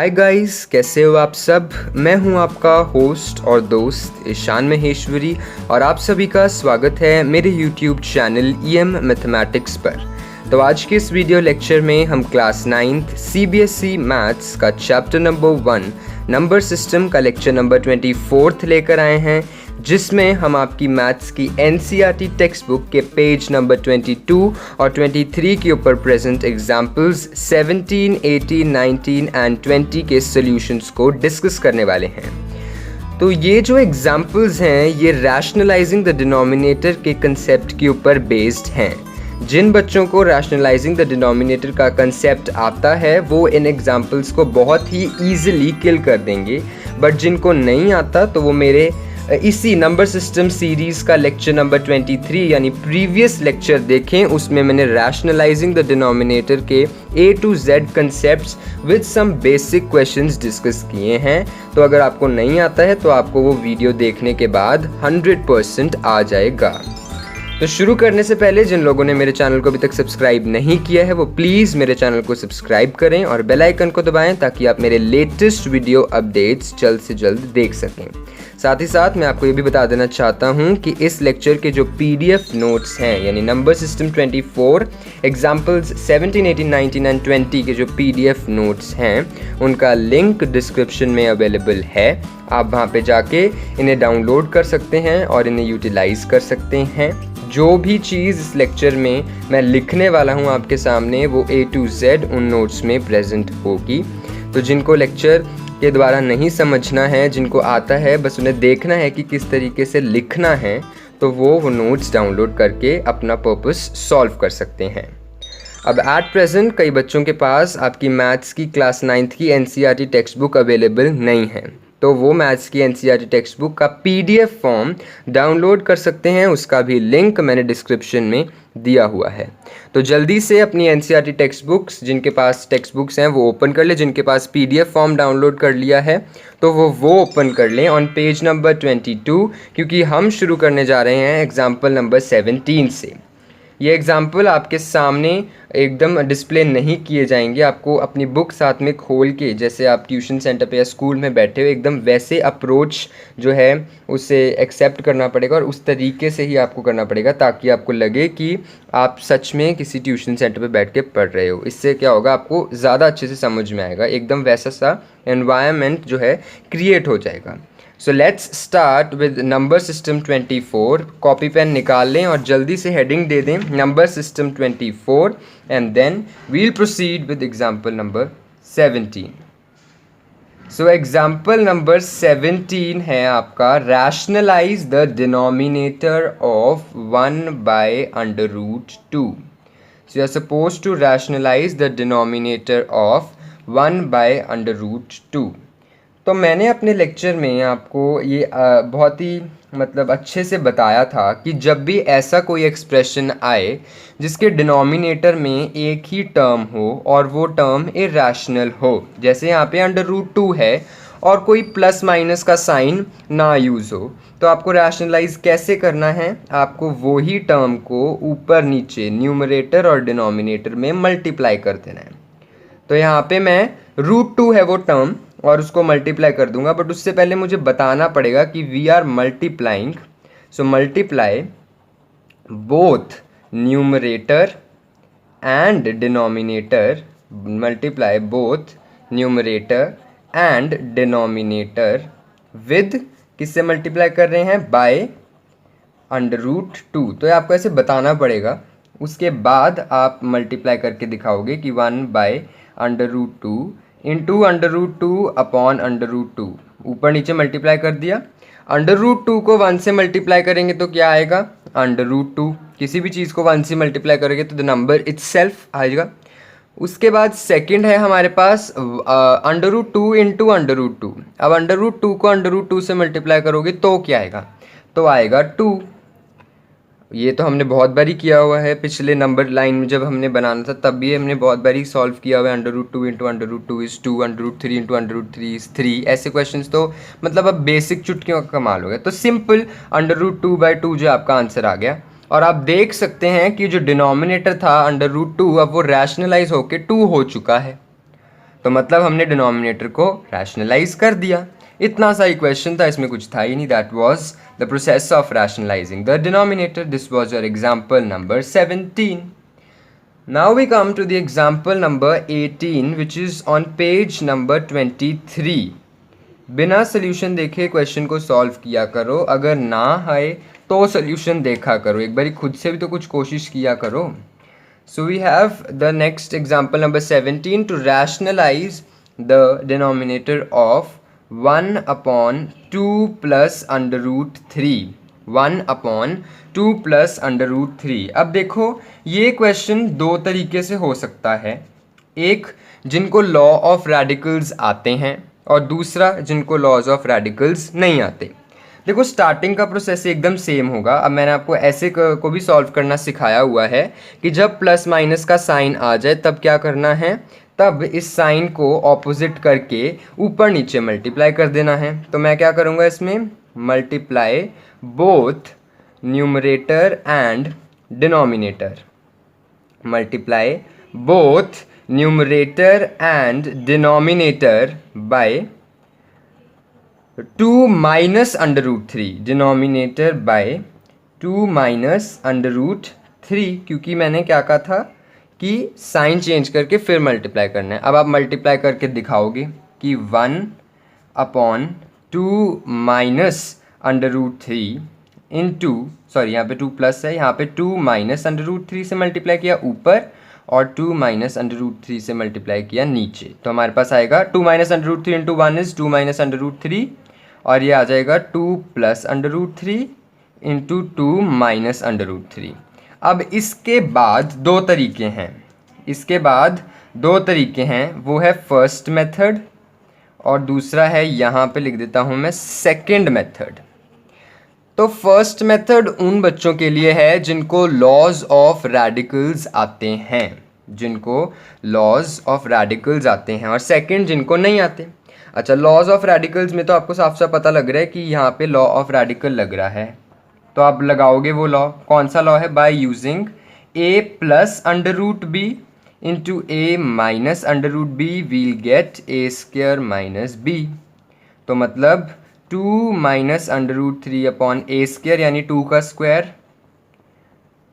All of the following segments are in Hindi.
हाय गाइस, कैसे हो आप सब। मैं हूं आपका होस्ट और दोस्त ईशान महेश्वरी और आप सभी का स्वागत है मेरे यूट्यूब चैनल EM मैथमेटिक्स पर। तो आज के इस वीडियो लेक्चर में हम क्लास 9th CBSE मैथ्स का चैप्टर नंबर 1 नंबर सिस्टम का लेक्चर नंबर 24 लेकर आए हैं, जिसमें हम आपकी मैथ्स की NCERT टेक्स्ट बुक के पेज नंबर 22 और 23 के ऊपर प्रेजेंट एग्जाम्पल्स 17, 18, 19 एंड 20 के सॉल्यूशंस को डिस्कस करने वाले हैं। तो ये जो एग्जाम्पल्स हैं ये रैशनलाइजिंग द डिनोमिनेटर के कंसेप्ट के ऊपर बेस्ड हैं। जिन बच्चों को रैशनलाइजिंग द डिनोमिनेटर का कंसेप्ट आता है वो इन एग्जाम्पल्स को बहुत ही ईजिली किल कर देंगे, बट जिनको नहीं आता तो वो मेरे इसी नंबर सिस्टम सीरीज़ का लेक्चर नंबर 23 यानी प्रीवियस लेक्चर देखें। उसमें मैंने रैशनलाइजिंग द डिनोमिनेटर के A to Z concepts with some basic questions discuss किए हैं। तो अगर आपको नहीं आता है तो आपको वो वीडियो देखने के बाद 100% आ जाएगा। तो शुरू करने से पहले जिन लोगों ने मेरे चैनल को अभी तक सब्सक्राइब नहीं किया है वो प्लीज़ मेरे चैनल को सब्सक्राइब करें और बेल आइकन को दबाएं ताकि आप मेरे लेटेस्ट वीडियो अपडेट्स जल्द से जल्द देख सकें। साथ ही साथ मैं आपको ये भी बता देना चाहता हूँ कि इस लेक्चर के जो PDF नोट्स हैं यानी नंबर सिस्टम 24 एग्जाम्पल्स 17, 18, 19 एंड 20 के जो PDF नोट्स हैं उनका लिंक डिस्क्रिप्शन में अवेलेबल है। आप वहाँ पे जाके इन्हें डाउनलोड कर सकते हैं और इन्हें यूटिलाइज़ कर सकते हैं। जो भी चीज़ इस लेक्चर में मैं लिखने वाला हूँ आपके सामने वो A to Z उन नोट्स में प्रेजेंट होगी। तो जिनको लेक्चर के द्वारा नहीं समझना है, जिनको आता है बस उन्हें देखना है कि किस तरीके से लिखना है, तो वो नोट्स डाउनलोड करके अपना पर्पस सॉल्व कर सकते हैं। अब एट प्रेजेंट कई बच्चों के पास आपकी मैथ्स की क्लास 9th की NCERT टेक्स्ट बुक अवेलेबल नहीं है, तो वो मैथ्स की NCERT टेक्स्ट बुक का PDF फॉर्म डाउनलोड कर सकते हैं। उसका भी लिंक मैंने डिस्क्रिप्शन में दिया हुआ है। तो जल्दी से अपनी NCERT टेक्स्ट बुक्स जिनके पास टेक्स्ट बुक्स हैं वो ओपन कर ले। जिनके पास PDF फॉर्म डाउनलोड कर लिया है तो वो ओपन कर लें ऑन पेज नंबर 22, क्योंकि हम शुरू करने जा रहे हैं एग्जाम्पल नंबर 17 से। ये एग्जाम्पल आपके सामने एकदम डिस्प्ले नहीं किए जाएंगे, आपको अपनी बुक साथ में खोल के जैसे आप ट्यूशन सेंटर पे या स्कूल में बैठे हो एकदम वैसे अप्रोच जो है उसे एक्सेप्ट करना पड़ेगा और उस तरीके से ही आपको करना पड़ेगा ताकि आपको लगे कि आप सच में किसी ट्यूशन सेंटर पे बैठ के पढ़ रहे हो। इससे क्या होगा, आपको ज़्यादा अच्छे से समझ में आएगा, एकदम वैसा सा एनवायरनमेंट जो है क्रिएट हो जाएगा। So let's start with number system 24। Copy pen निकाल लें और जल्दी से हेडिंग दे दें number system 24 and then we'll proceed with example number 17। So example number 17 है आपका rationalise the denominator of 1/√2। So you are suppose to rationalise the denominator of 1/√2। तो मैंने अपने लेक्चर में आपको ये बहुत ही अच्छे से बताया था कि जब भी ऐसा कोई एक्सप्रेशन आए जिसके डिनोमिनेटर में एक ही टर्म हो और वो टर्म इरैशनल हो, जैसे यहाँ पे √2 है और कोई प्लस माइनस का साइन ना यूज़ हो, तो आपको रैशनलाइज कैसे करना है, आपको वो ही टर्म को ऊपर नीचे न्यूमरेटर और डिनोमिनेटर में मल्टीप्लाई कर देना है। तो यहाँ पे मैं √2 है वो टर्म और उसको मल्टीप्लाई कर दूंगा, बट उससे पहले मुझे बताना पड़ेगा कि we are multiplying. So multiply both numerator and denominator, multiply both numerator and denominator with, किससे मल्टीप्लाई कर रहे हैं, बाय √2। तो आपको ऐसे बताना पड़ेगा, उसके बाद आप मल्टीप्लाई करके दिखाओगे कि 1/√2 इंटू √2 अपॉन √2, ऊपर नीचे मल्टीप्लाई कर दिया। √2 को 1 से मल्टीप्लाई करेंगे तो क्या आएगा, √2। किसी भी चीज़ को 1 से मल्टीप्लाई करेंगे तो द नंबर इटसेल्फ आएगा। उसके बाद सेकंड है हमारे पास √2 इंटू √2। अब √2 को √2 से मल्टीप्लाई करोगे तो क्या आएगा, तो आएगा 2। ये तो हमने बहुत बारी किया हुआ है, पिछले नंबर लाइन में जब हमने बनाना था तब भी हमने बहुत बारी सॉल्व किया हुआ है। √2 इंटू √2 इज़ 2, √3 इंटू √3 इज़ 3। ऐसे क्वेश्चंस तो अब बेसिक चुटकियों का कमाल हो गया। तो सिंपल √2/2 जो आपका आंसर आ गया। और आप देख सकते हैं कि जो डिनोमिनेटर था √2 अब वो रैशनलाइज होके 2 हो चुका है। तो मतलब हमने डिनोमिनेटर को रैशनलाइज कर दिया। इतना सा ही क्वेश्चन था, इसमें कुछ था ही नहीं। That was the process of rationalising the denominator. This was your example number 17. Now we come to the example number 18 which is on page number 23. बिना सोल्यूशन देखे क्वेश्चन को सॉल्व किया करो, अगर ना आए तो सोल्यूशन देखा करो, एक बारी खुद से भी तो कुछ कोशिश किया करो. So we have the next example number 17 to rationalize the denominator of 1 upon 2 plus under root 3. 1 upon 2 plus under root 3. अब देखो ये क्वेश्चन दो तरीके से हो सकता है, एक जिनको लॉ ऑफ रेडिकल्स आते हैं और दूसरा जिनको लॉज ऑफ रेडिकल्स नहीं आते. देखो स्टार्टिंग का प्रोसेस एकदम सेम होगा. अब मैंने आपको ऐसे को भी सॉल्व करना सिखाया हुआ है कि जब प्लस माइनस का साइन आ जाए तब क्या करना है, तब इस साइन को ऑपोजिट करके ऊपर नीचे मल्टीप्लाई कर देना है. तो मैं क्या करूँगा इसमें, multiply both numerator and denominator. Multiply both numerator and denominator by 2 minus under root 3. Denominator by 2 minus under root 3, क्योंकि मैंने क्या कहा था कि साइन चेंज करके फिर मल्टीप्लाई करना है. अब आप मल्टीप्लाई करके दिखाओगे कि 1 upon 2 minus under root 3 into, sorry यहाँ पे 2 प्लस है, यहाँ पे 2 माइनस अंडर रूट 3 से मल्टीप्लाई किया ऊपर और 2 माइनस अंडर रूट 3 से मल्टीप्लाई किया नीचे. तो हमारे पास आएगा 2 minus under root 3 into 1 is 2 minus under root 3, और ये आ जाएगा 2 plus under root 3 into 2 minus under root 3. अब इसके बाद दो तरीके हैं, इसके बाद दो तरीके हैं, वो है फर्स्ट मेथड और दूसरा है, यहाँ पे लिख देता हूँ मैं, सेकंड मेथड. तो फर्स्ट मेथड उन बच्चों के लिए है जिनको लॉज ऑफ रेडिकल्स आते हैं, जिनको लॉज ऑफ रेडिकल्स आते हैं, और सेकंड जिनको नहीं आते. अच्छा, लॉज ऑफ रेडिकल्स में तो आपको साफ साफ पता लग रहा है कि यहाँ पे लॉ ऑफ रेडिकल लग रहा है, तो आप लगाओगे वो लॉ. कौन सा लॉ है, by using a plus under root B into A minus under root B we'll get A square minus B. तो मतलब 2 minus under root 3 upon A square यानी 2 का स्क्वायर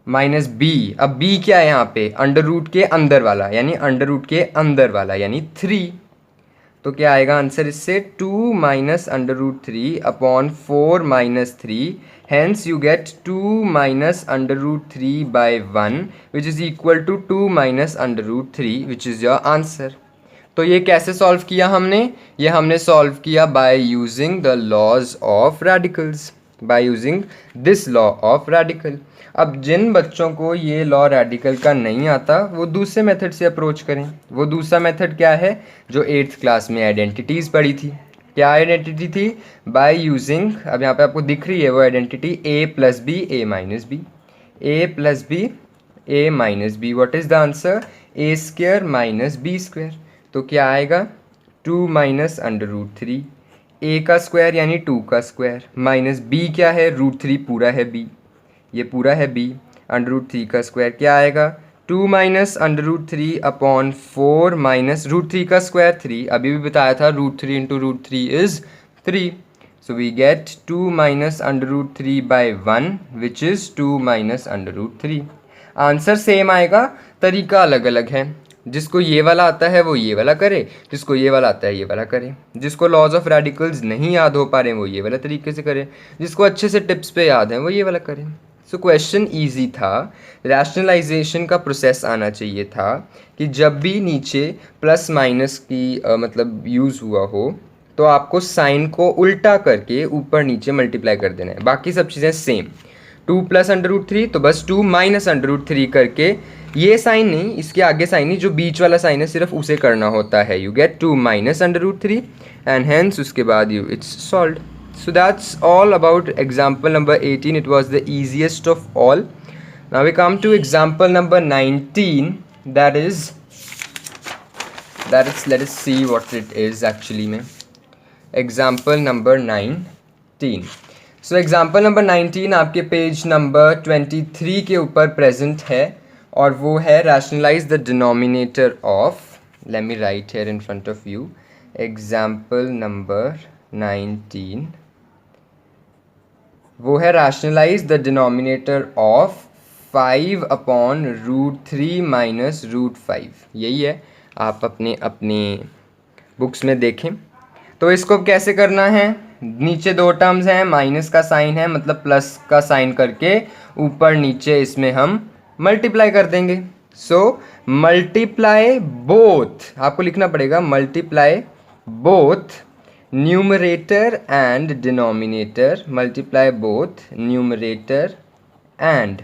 माइनस बी. अब बी क्या है यहाँ पे, अंडर रूट के अंदर वाला, यानी अंडर रूट के अंदर वाला यानी 3. तो क्या आएगा आंसर इससे, 2 minus under root 3 upon 4 minus 3. Hence you get 2 minus under root 3 by 1 which is equal to 2 minus under root 3 which is your answer. तो ये कैसे सॉल्व किया हमने, ये हमने सॉल्व किया by using the laws of radicals, by using this law of radical. अब जिन बच्चों को ये लॉ रेडिकल का नहीं आता वो दूसरे मेथड से अप्रोच करें. वो दूसरा मेथड क्या है, जो 8th क्लास में आइडेंटिटीज़ पढ़ी थी. क्या आइडेंटिटी थी, बाय यूजिंग, अब यहाँ पे आपको दिख रही है वो identity, a plus B A minus B, A plus B A minus B. What is the answer, A square minus B square. तो क्या आएगा, 2 माइनस अंडर रूट 3, ए का स्क्वायर यानी 2 का स्क्वायर, माइनस बी क्या है, रूट 3 पूरा है बी, ये पूरा है बी, अंडर रूट 3 का स्क्वायर. क्या आएगा, 2 minus under root 3 upon 4 minus root 3 का स्क्वायर 3. अभी भी बताया था root 3 into root 3 is 3. So we get 2 minus under root 3 by 1 which is 2 minus under root 3. Answer same आएगा, तरीका अलग अलग है. जिसको ये वाला आता है वो ये वाला करे, जिसको ये वाला आता है ये वाला करे. जिसको लॉज ऑफ रेडिकल्स नहीं याद हो पा रहे हैं वो ये वाला तरीके से करे, जिसको अच्छे से टिप्स पे याद है वो ये वाला करे. सो क्वेश्चन ईजी था, रैशनलाइजेशन का प्रोसेस आना चाहिए था कि जब भी नीचे प्लस माइनस की मतलब यूज़ हुआ हो तो आपको साइन को उल्टा करके ऊपर नीचे मल्टीप्लाई कर देना है. बाकी सब चीज़ें सेम. 2 प्लस अंडर रूट 3 तो बस 2 माइनस अंडर रूट 3 करके, ये साइन नहीं, इसके आगे साइन नहीं, जो बीच वाला साइन है सिर्फ उसे करना होता है. You get 2 minus under root 3 and hence उसके बाद you it's solved. So that's all about example number 18. It was the easiest of all. Now we come to example number 19. That is let us see what it is actually में. Example number 19. So example number 19 आपके पेज नंबर 23 के ऊपर प्रेजेंट है और वो है rationalize the denominator of let me write here in front of you. Example number 19, वो है rationalize the denominator of 5 upon √3 minus √5. यही है, आप अपने बुक्स में देखें। तो इसको कैसे करना है, नीचे दो टर्म्स हैं, माइनस का साइन है मतलब प्लस का साइन करके ऊपर नीचे इसमें हम मल्टीप्लाई कर देंगे। सो मल्टीप्लाई बोथ, आपको लिखना पड़ेगा multiply both numerator and denominator, multiply both numerator and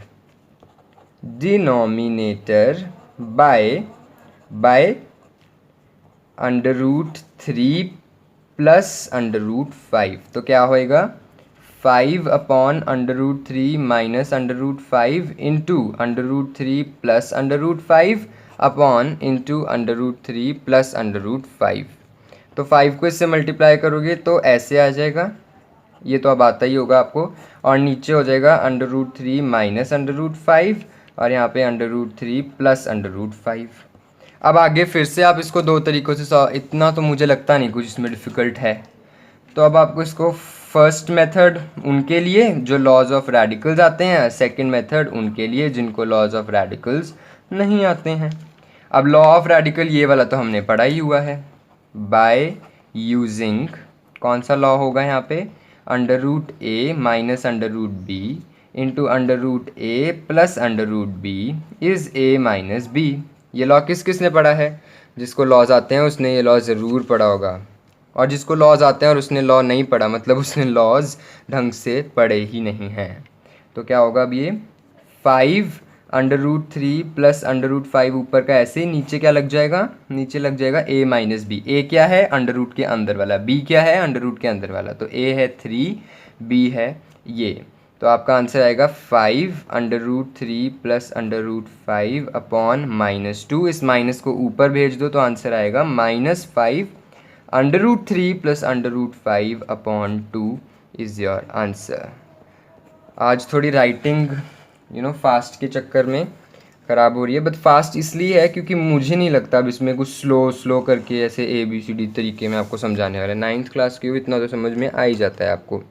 denominator bye √3 plus √5। तो क्या होएगा, 5 upon √3 minus √5 into √3 plus √5 upon into √3 plus √5। तो 5 को इससे मल्टीप्लाई करोगे तो ऐसे आ जाएगा, ये तो अब आता ही होगा आपको, और नीचे हो जाएगा √3 माइनस √5 और यहाँ पे √3 प्लस √5। अब आगे फिर से आप इसको दो तरीक़ों से इतना तो मुझे लगता नहीं कुछ इसमें डिफ़िकल्ट है। तो अब आपको इसको फर्स्ट मेथड उनके लिए जो लॉज ऑफ रेडिकल्स आते हैं, सेकंड मेथड उनके लिए जिनको लॉज ऑफ रेडिकल्स नहीं आते हैं। अब लॉ ऑफ रेडिकल ये वाला तो हमने पढ़ा ही हुआ है, बाय यूजिंग, कौन सा लॉ होगा यहाँ पे, √a minus √b into √a plus √b is a minus b। ये लॉ किसने पढ़ा है, जिसको लॉज आते हैं उसने ये लॉ ज़रूर पढ़ा होगा, और जिसको लॉज आते हैं और उसने लॉ नहीं पढ़ा मतलब उसने लॉज ढंग से पढ़े ही नहीं हैं। तो क्या होगा अब ये 5 √3 प्लस √5 ऊपर का ऐसे, नीचे क्या लग जाएगा, नीचे लग जाएगा a माइनस बी। a क्या है, √ के अंदर वाला, b क्या है, √ के अंदर वाला। तो a है 3, b है ये। तो आपका आंसर आएगा 5 √3 प्लस √5 अपॉन -2। इस माइनस को ऊपर भेज दो तो आंसर आएगा -5 √3 plus √5 upon 2 is your answer. आज थोड़ी राइटिंग फास्ट के चक्कर में ख़राब हो रही है, बट फास्ट इसलिए है क्योंकि मुझे नहीं लगता अब इसमें कुछ स्लो करके ऐसे ABCD तरीके में आपको समझाने वाला है। 9th क्लास के हो, इतना तो समझ में आ ही जाता है आपको।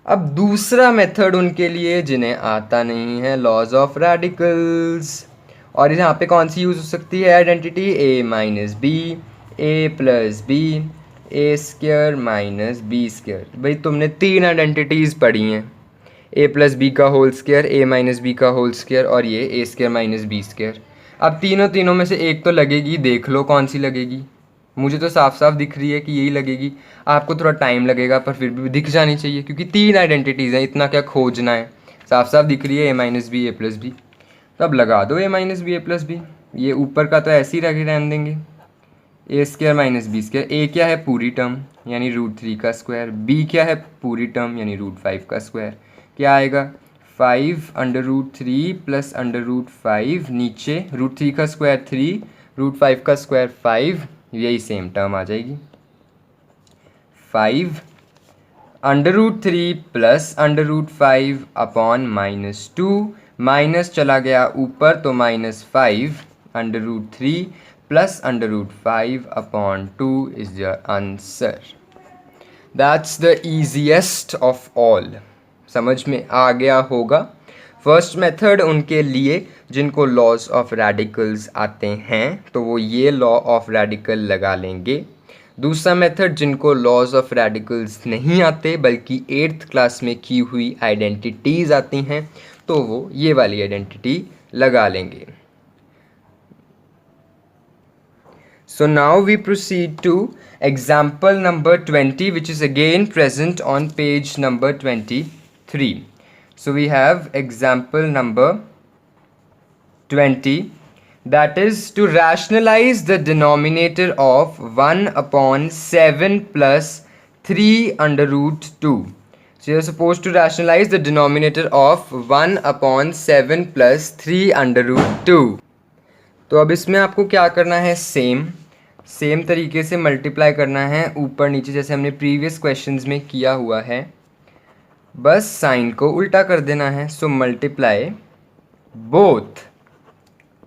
अब दूसरा मेथड उनके लिए जिन्हें आता नहीं है, लॉज ऑफ रेडिकल्स, और यहाँ पे कौन सी यूज़ हो सकती है identity, a minus B, a plus B, a square minus B square. भाई तुमने 3 आइडेंटिटीज़ पढ़ी हैं, a प्लस बी का whole square, a minus B का होल स्क्वायर और ये a square minus B square. अब तीनों में से एक तो लगेगी, देख लो कौन सी लगेगी। मुझे तो साफ साफ दिख रही है कि यही लगेगी, आपको थोड़ा टाइम लगेगा पर फिर भी दिख जानी चाहिए क्योंकि 3 आइडेंटिटीज़ हैं, इतना क्या खोजना है, साफ साफ दिख रही है a minus B a plus B. तो अब लगा दो a minus B a plus B, ये ऊपर का तो ऐसे ही रहने देंगे, a square minus B square. a क्या है, पूरी टर्म यानी √3 का स्क्वायर, b क्या है, पूरी टर्म यानी √5 का स्क्वायर। क्या आएगा, 5 √3 प्लस √5, नीचे √3 का स्क्वायर 3, √5 का स्क्वायर 5, यही सेम टर्म आ जाएगी। 5 √3 प्लस √5 अपॉन -2, माइनस चला गया ऊपर तो -5 √3 plus √5 upon 2 is your answer. That's the easiest of all. समझ में आ गया होगा। फर्स्ट मेथड उनके लिए जिनको लॉज ऑफ रेडिकल्स आते हैं तो वो ये लॉ ऑफ रेडिकल लगा लेंगे। दूसरा मेथड जिनको लॉज ऑफ रेडिकल्स नहीं आते बल्कि 8th क्लास में की हुई आइडेंटिटीज़ आती हैं तो वो ये वाली आइडेंटिटी लगा लेंगे। So now we proceed to example number 20, which is again present on page number 23. So we have example number 20, that is to rationalize the denominator of 1 upon 7 plus 3 under root 2. So you're supposed to rationalize the denominator of 1 upon 7 plus 3 under root 2. तो अब इसमें आपको क्या करना है, सेम तरीके से मल्टीप्लाई करना है ऊपर नीचे जैसे हमने प्रीवियस क्वेश्चंस में किया हुआ है, बस साइन को उल्टा कर देना है। सो multiply both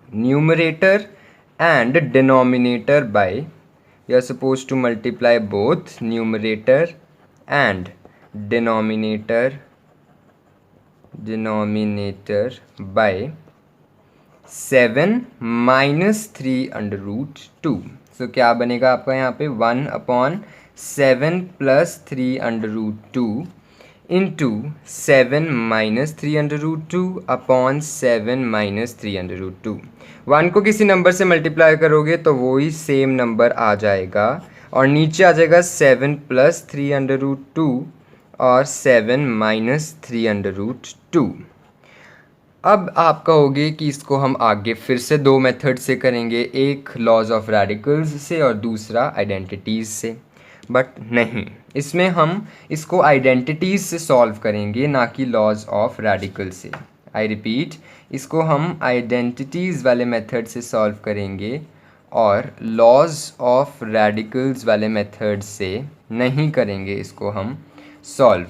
numerator and denominator by, you are supposed to multiply both numerator and denominator by 7 minus 3 under root 2. So क्या बनेगा आपका यहाँ पे 1/7 plus 3 under root 2 into 7 minus 3 under root 2 upon 7 minus 3 under root 2. 1 को किसी नंबर से मल्टीप्लाई करोगे तो वो ही सेम नंबर आ जाएगा और नीचे आ जाएगा 7 प्लस 3 अंडर रूट 2 और 7 माइनस 3 अंडर रूट 2. अब आप कहोगे कि इसको हम आगे फिर से दो मेथड से करेंगे, एक लॉज ऑफ रेडिकल्स से और दूसरा आइडेंटिटीज़ से. बट नहीं, इसमें हम इसको आइडेंटिटीज़ से सॉल्व करेंगे, ना कि लॉज ऑफ रेडिकल से. आई रिपीट, इसको हम आइडेंटिटीज़ वाले मेथड से सॉल्व करेंगे और लॉज ऑफ रेडिकल्स वाले मेथड से नहीं करेंगे इसको हम सॉल्व.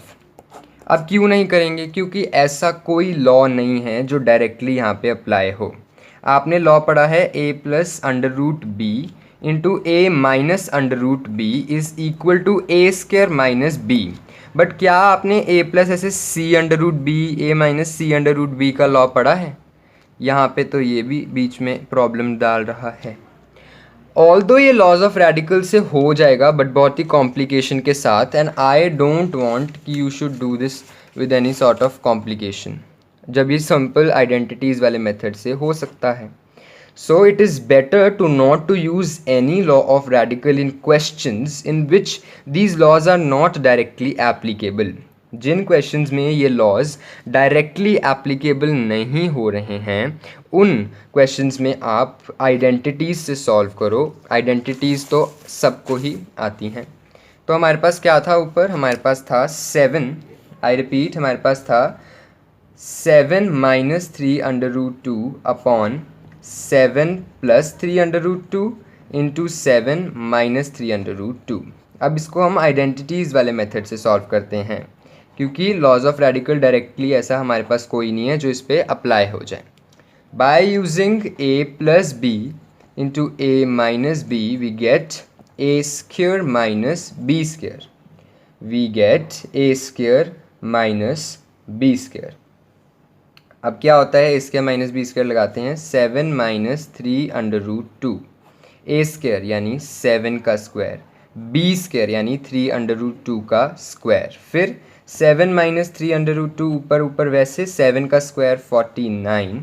अब क्यों नहीं करेंगे? क्योंकि ऐसा कोई लॉ नहीं है जो डायरेक्टली यहाँ पे अप्लाई हो. आपने लॉ पढ़ा है a plus under root B into A minus under root B is equal to A square minus B. But क्या आपने a प्लस ऐसे c under root B A minus c under root B का लॉ पढ़ा है? यहाँ पे तो ये भी बीच में प्रॉब्लम डाल रहा है. ऑल्दो ये लॉज ऑफ रेडिकल से हो जाएगा बट बहुत ही कॉम्प्लिकेशन के साथ, एंड आई डोंट वांट कि you should do this with any sort of complication, जब ये सिंपल आइडेंटिटीज़ वाले मेथड से हो सकता है. So it is better to not to use any law of radical in questions in which these laws are not directly applicable. जिन क्वेश्चंस में ये लॉज डायरेक्टली एप्लीकेबल नहीं हो रहे हैं उन क्वेश्चंस में आप आइडेंटिटीज़ से सॉल्व करो. आइडेंटिटीज़ तो सबको ही आती हैं. तो हमारे पास क्या था ऊपर? हमारे पास था 7. आई रिपीट, हमारे पास था 7 minus 3 under root 2 upon 7 plus 3 under root 2 into 7 minus 3 under root 2. अब इसको हम आइडेंटिटीज़ वाले मेथड से सॉल्व करते हैं क्योंकि लॉज ऑफ रेडिकल डायरेक्टली ऐसा हमारे पास कोई नहीं है जो इस पर अप्लाई हो जाए. By using a plus B into A minus B we get A square minus B square. We get A square minus B square. अब क्या होता है? A square minus B square लगाते हैं. 7 minus 3 under root 2, A square यानी 7 का स्क्वायर, बी स्क्वायर यानी 3 अंडर रूट 2 का स्क्वायर. फिर 7 माइनस 3 अंडर रूट 2 ऊपर ऊपर वैसे 7 का स्क्वायर 49.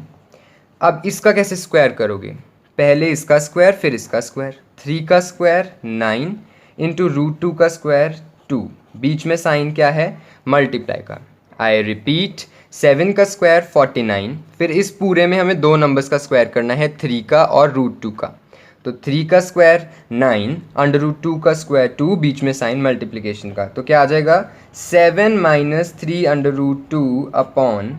अब इसका कैसे स्क्वायर करोगे? पहले इसका स्क्वायर फिर इसका स्क्वायर. 3 का स्क्वायर 9 इंटू रूट 2 का स्क्वायर 2. बीच में साइन क्या है? मल्टीप्लाई का. आई रिपीट, 7 का स्क्वायर 49. फिर इस पूरे में हमें दो नंबर्स का स्क्वायर करना है, 3 का और रूट 2 का. तो 3 का स्क्वायर 9 अंडर रूट 2 का स्क्वायर 2, बीच में साइन मल्टीप्लिकेशन का. तो क्या आ जाएगा? 7 minus 3 under root 2 upon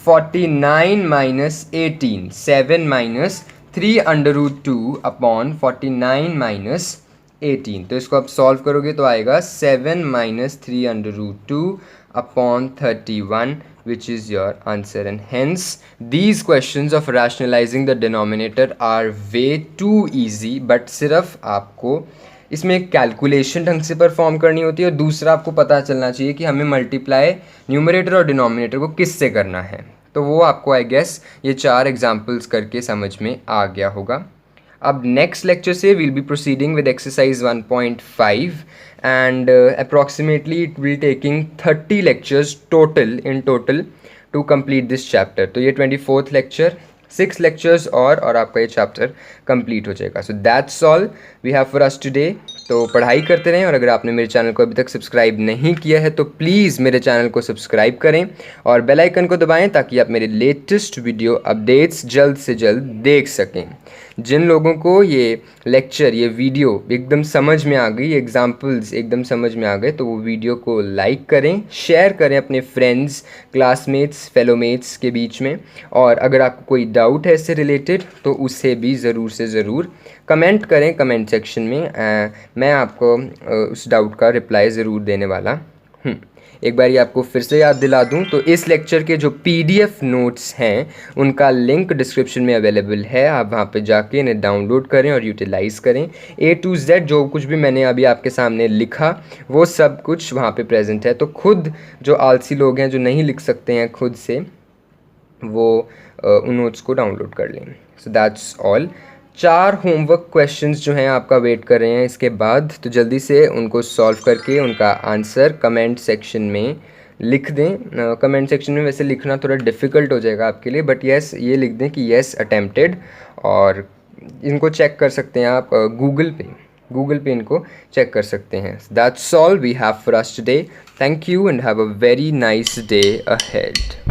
49 minus 18. 7 minus 3 under root 2 upon 49 minus 18. तो इसको आप सॉल्व करोगे तो आएगा 7 minus 3 under root 2 upon 31, which is your answer. And hence these questions of rationalizing the denominator are way too easy. But सिर्फ आपको इसमें एक कैलकुलेशन ढंग से परफॉर्म करनी होती है और दूसरा आपको पता चलना चाहिए कि हमें मल्टीप्लाई न्यूमरेटर और डिनोमिनेटर को किससे करना है. तो वो आपको आई गेस ये 4 एग्जाम्पल्स करके समझ में आ गया होगा. अब नेक्स्ट लेक्चर से we'll be proceeding with exercise 1.5 and approximately it will taking 30 lectures in total to complete this chapter. तो ये 24th lecture, 6 lectures और आपका ये chapter complete हो जाएगा. So that's all we have for us today. तो पढ़ाई करते रहें और अगर आपने मेरे चैनल को अभी तक सब्सक्राइब नहीं किया है तो प्लीज़ मेरे चैनल को सब्सक्राइब करें और बेल आइकन को दबाएं ताकि आप मेरे लेटेस्ट वीडियो अपडेट्स जल्द से जल्द देख सकें. जिन लोगों को ये लेक्चर, ये वीडियो एकदम समझ में आ गई, एग्जाम्पल्स एकदम समझ में आ गए, तो वो वीडियो को लाइक करें, शेयर करें अपने फ्रेंड्स, क्लासमेट्स, फेलोमेट्स के बीच में. और अगर आपको कोई डाउट है इससे रिलेटेड तो उसे भी ज़रूर से ज़रूर कमेंट करें कमेंट सेक्शन में. मैं आपको उस डाउट का रिप्लाई ज़रूर देने वाला हूँ. एक बार ये आपको फिर से याद दिला दूं तो इस लेक्चर के जो PDF नोट्स हैं उनका लिंक डिस्क्रिप्शन में अवेलेबल है। आप वहाँ पे जाके इन्हें डाउनलोड करें और यूटिलाइज़ करें। A to Z जो कुछ भी मैंने अभी आपके सामने लिखा वो सब कुछ वहाँ पे प्रेजेंट है। तो खुद जो आलसी लोग हैं जो नहीं लिख सकते हैं खुद से, वो उन नोट्स को डाउनलोड कर लें। So that's all. 4 homework questions जो हैं आपका वेट कर रहे हैं इसके बाद, तो जल्दी से उनको सॉल्व करके उनका आंसर कमेंट सेक्शन में लिख दें। कमेंट सेक्शन में वैसे लिखना थोड़ा डिफ़िकल्ट हो जाएगा आपके लिए, बट येस ये लिख दें कि येस अटेम्प्टेड, और इनको चेक कर सकते हैं आप गूगल पे इनको चेक कर सकते हैं। That's all we have for us today. Thank you and have a very nice day ahead.